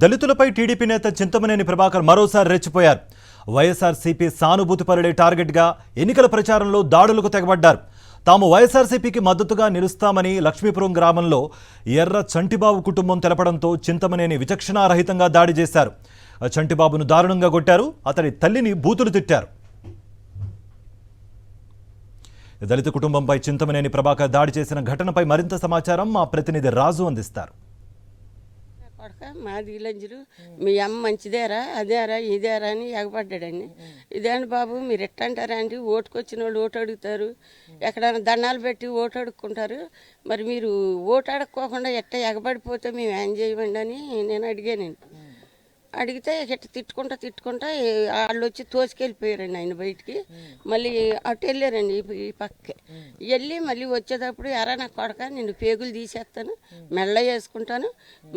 దళితులపై టీడీపీ నేత చింతమనేని ప్రభాకర్ మరోసారి రెచ్చిపోయారు. వైఎస్ఆర్సీపీ సానుభూతిపరుడే టార్గెట్గా ఎన్నికల ప్రచారంలో దాడులకు తెగబడ్డారు. తాము వైఎస్ఆర్సీపీకి మద్దతుగా నిలుస్తామని లక్ష్మీపురం గ్రామంలో ఎర్ర చంటిబాబు కుటుంబం తెలపడంతో చింతమనేని విచక్షణారహితంగా దాడి చేశారు. చంటిబాబును దారుణంగా కొట్టారు. అతడి తల్లిని బూతులు తిట్టారు. దళిత కుటుంబంపై చింతమనేని ప్రభాకర్ దాడి చేసిన ఘటనపై మరింత సమాచారం మా ప్రతినిధి రాజు అందిస్తారు. మాది లంజులు మీ అమ్మ మంచిదేరా అదేరా ఇదేరా అని ఎగబడ్డాడండి. ఇదేంటి బాబు మీరు ఎట్టంటారా అండి, ఓటుకొచ్చిన వాళ్ళు ఓటు అడుగుతారు, ఎక్కడైనా దండాలు పెట్టి ఓటు అడుక్కుంటారు, మరి మీరు ఓటు అడుక్కోకుండా ఎట్ట ఎగబడిపోతే మేము ఏం చేయమండి అని నేను అడిగానండి. అడిగితే ఇట్ట తిట్టుకుంటా వాళ్ళు వచ్చి తోసుకెళ్ళిపోయారండి ఆయన బయటికి. మళ్ళీ అటు వెళ్ళారండి ఈ పక్కకి వెళ్ళి మళ్ళీ వచ్చేటప్పుడు ఎరా నా కొడక నిన్ను పేగులు తీసేస్తాను, మెల్ల వేసుకుంటాను,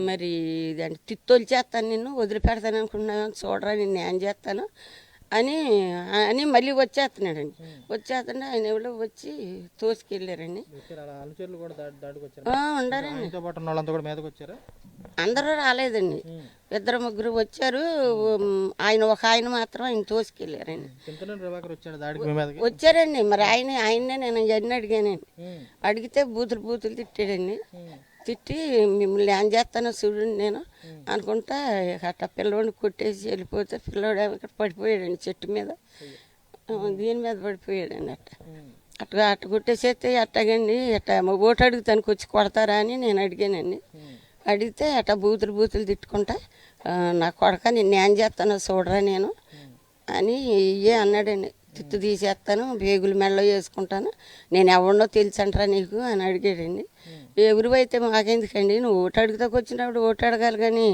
మరి ఇదంటే తిత్తోలు చేస్తాను, నిన్ను వదిలిపెడతాను అనుకుంటున్నాను, చూడరా నిన్ను ఏం చేస్తాను అని అని మళ్ళీ వచ్చేస్తున్నాడండి. వచ్చేస్తుంటే ఆయన ఎవరో వచ్చి తోసుకెళ్ళారండి. ఉండారండి, అందరూ రాలేదండి, ఇద్దరు ముగ్గురు వచ్చారు. ఆయన మాత్రం ఆయన తోసుకెళ్ళారండి. వచ్చారండి, మరి ఆయన్నే నేను ఎన్ని అడిగానండి. అడిగితే బూతులు తిట్టాడండి. తిట్టి మిమ్మల్ని ఏం చేస్తానో చూడండి నేను అనుకుంటా అట్ట పిల్లోడిని కొట్టేసి వెళ్ళిపోతే పిల్లోడు ఇక్కడ పడిపోయాడండి, చెట్టు మీద దీని మీద పడిపోయాడండి. అట్ట కొట్టేసేస్తే అట్టగండి అట్ట ఓటు అడుగుతానికి వచ్చి కొడతారా అని నేను అడిగానండి. అడిగితే అట్ట బూతులు తిట్టుకుంటా నా కొడక నిన్ను ఏం చేస్తానో చూడరా నేను అని ఇయ్యే అన్నాడండి. తిట్టు తీసేస్తాను, బేగులు మెల్ల వేసుకుంటాను, నేను ఎవరినో తెలుసంటారా నీకు అని అడిగాడండి. ఎవరివైతే మాకెందుకండి, నువ్వు ఓటు అడుగుతాకు వచ్చినప్పుడు ఓటు అడగాలి కానీ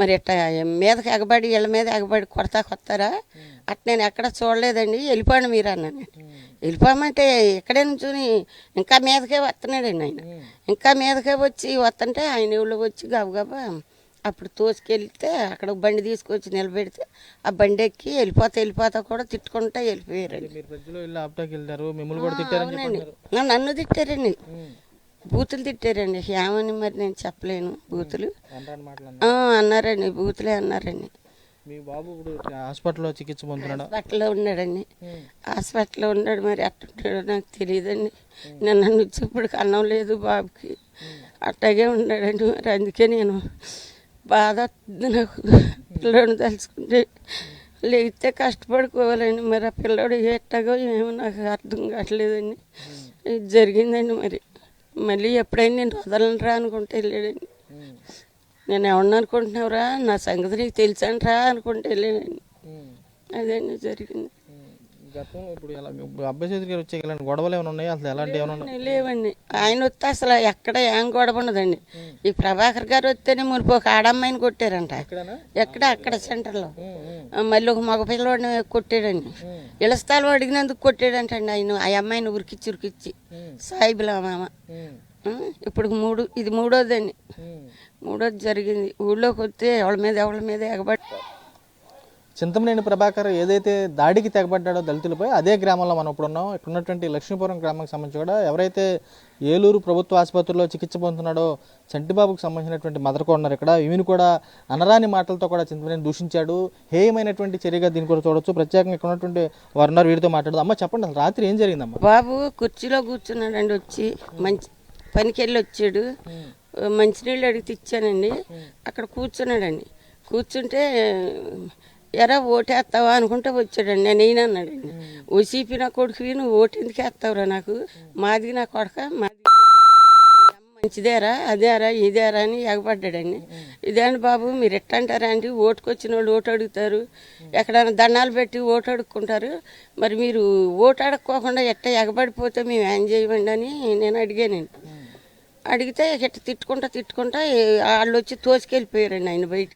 మరి ఇట్ట మీదకి ఎగబడి ఇళ్ళ మీద ఎగబడి కొడతారా అట్ట నేను ఎక్కడ చూడలేదండి, వెళ్ళిపోండి మీరు అన్నాను. వెళ్ళిపోమంటే ఇక్కడే నుంచుని ఇంకా మీదకే వస్తున్నాడండి ఆయన. ఇంకా మీదకే వచ్చి వస్తుంటే ఆయన ఎవరు వచ్చి గబగబా అప్పుడు తోసుకెళ్తే అక్కడ బండి తీసుకొచ్చి నిలబెడితే ఆ బండి ఎక్కి వెళ్ళిపోతా కూడా తిట్టుకుంటా వెళ్ళిపోయారండి. నన్ను తిట్టారండి, బూతులు తిట్టారండి. ఏమని మరి నేను చెప్పలేను. బూతులు అన్నారండి, బూతులే అన్నారండి. మీ బాబు ఇప్పుడు హాస్పిటల్లో చికిత్స పొందుతున్నాడు. హాస్పిటల్లో ఉన్నాడండి, హాస్పిటల్లో ఉన్నాడు. మరి అట్టుంటాడో నాకు తెలియదండి. నన్ను ఇప్పుడు అన్నం లేదు బాబుకి, అట్టాగే ఉన్నాడండి. మరి అందుకే నేను బాధ నాకు పిల్లోడిని తలుచుకుంటే లేగితే కష్టపడుకోవాలండి. మరి ఆ పిల్లోడు ఎట్టగో ఏమో నాకు అర్థం కావట్లేదండి. ఇది జరిగిందండి. మరి మళ్ళీ ఎప్పుడైనా నేను వదలనరా అనుకుంటే వెళ్ళాడండి. నేను ఎవరిని అనుకుంటున్నావురా, నా సంగతి నీకు తెలుసంట్రా అనుకుంటే వెళ్ళాడండి. అదండి జరిగింది. గొడవలు ఏమైనా ఉన్నాయి అసలు? ఎలాంటి లేవండి. ఆయన వస్తే అసలు ఎక్కడ ఏం గొడవ ఉండదండి. ఈ ప్రభాకర్ గారు వస్తేనే మునిపో ఒక ఆడమ్మాయిని కొట్టారంట అక్కడ సెంటర్లో. మళ్ళీ ఒక మగ పిల్లవాడిని కొట్టాడండి. ఇళ్ల స్థలం అడిగినందుకు కొట్టాడంటండి ఆయన. ఆ అమ్మాయిని ఉరికిచ్చి సాయిబుల మామ. ఇప్పుడు ఇది మూడోదండి, మూడోది జరిగింది. ఊళ్ళోకి వస్తే ఎవరి మీద ఎగబడి చింతమనేని ప్రభాకర్ ఏదైతే దాడికి తెగబడ్డాడో దళితులపై, అదే గ్రామంలో మనం ఇప్పుడు ఉన్నాం. ఇక్కడ ఉన్నటువంటి లక్ష్మీపురం గ్రామానికి సంబంధించి కూడా ఎవరైతే ఏలూరు ప్రభుత్వ ఆసుపత్రిలో చికిత్స పొందుతున్నాడో చంటిబాబుకు సంబంధించినటువంటి మదర్ కూడా ఉన్నారు ఇక్కడ. ఈమెను కూడా అనరాని మాటలతో కూడా చింతమనేని దూషించాడు. హేయమైనటువంటి చర్యగా దీన్ని కూడా చూడొచ్చు. ప్రత్యేకంగా ఇక్కడ ఉన్నటువంటి వారు ఉన్నారు, వీరితో మాట్లాడదు. అమ్మ చెప్పండి, అసలు రాత్రి ఏం జరిగిందమ్మా? బాబు కుర్చీలో కూర్చున్నాడండి, వచ్చి పనికి వెళ్ళి వచ్చాడు. మంచినీళ్ళు అడిగితే ఇచ్చానండి. అక్కడ కూర్చున్నాడండి. కూర్చుంటే ఎరా ఓటేస్తావా అనుకుంటే వచ్చాడండి. నేను అన్నాడండి, ఓసీపీ నా కొడుకువి, నువ్వు ఓటు ఎందుకు వేస్తావురా నాకు, మాది నా కొడక, మాది మంచిదేరా అదేరా ఇదేరా అని ఎగబడ్డాడండి. ఇదేంటి బాబు మీరు ఎట్టంటారా అండి, ఓటుకొచ్చిన వాళ్ళు ఓటు అడుగుతారు, ఎక్కడైనా దండాలు పెట్టి ఓటు అడుక్కుంటారు, మరి మీరు ఓటు అడుక్కోకుండా ఎట్ట ఎగబడిపోతే మేము ఏం చేయమండి అని నేను అడిగానండి. అడిగితే ఇట్ట తిట్టుకుంటా వాళ్ళు వచ్చి తోసుకెళ్ళిపోయారండి ఆయన బయటికి.